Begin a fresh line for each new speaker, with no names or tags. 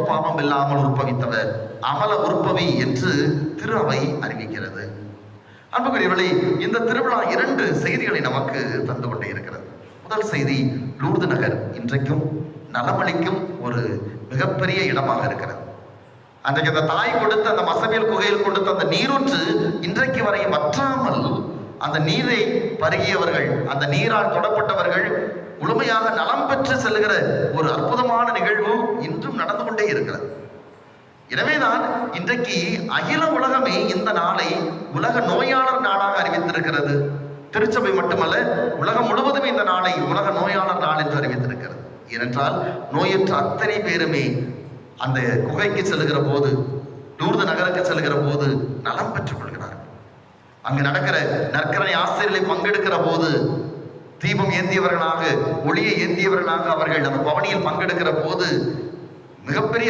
பாவம் இல்லாமல் உற்பவித்தவர், அமல உற்பவி என்று திரு அவை அறிவிக்கிறது. அன்புக்குரியவர்களே, இந்த திருவிழா 2 செய்திகளை நமக்கு தந்து கொண்டே இருக்கிறது. முதல் செய்தி, லூர்து நகர் இன்றைக்கும் நலமளிக்கும் ஒரு மிகப்பெரிய இடமாக இருக்கிறது. அன்றைக்கு அந்த தாய் கொடுத்த அந்த மசமேல் குகையில் கொடுத்த அந்த நீரூற்று இன்றைக்கு வரை வற்றாமல் அந்த நீரை பருகியவர்கள், அந்த நீரால் தொடப்பட்டவர்கள் முழுமையாக நலம் பெற்று செல்லுகிற ஒரு அற்புதமான நிகழ்வு இன்றும் நடந்து கொண்டே இருக்கிறது. எனவேதான் இன்றைக்கு அகில உலகமே இந்த நாளை உலக நோயாளர் நாளாக அறிவித்திருக்கிறது. திருச்சபை மட்டுமல்ல, உலகம் முழுவதுமே இந்த நாளை உலக நோயாளர் நாள் என்று அறிவித்திருக்கிறது. ஏனென்றால் நோயற்ற அத்தனை பேருமே அந்த குகைக்கு செல்லுகிற போது, லூர்து நகருக்கு செல்லுகிற போது நலம் பெற்றுக் கொள்கிறார்கள். அங்கு நடக்கிற நற்கரணை ஆசிரியர்களை பங்கெடுக்கிற போது தீபம் ஏந்தியவர்களாக, ஒளியை ஏந்தியவர்களாக அவர்கள் அந்த பவனியில் பங்கெடுக்கிற போது மிகப்பெரிய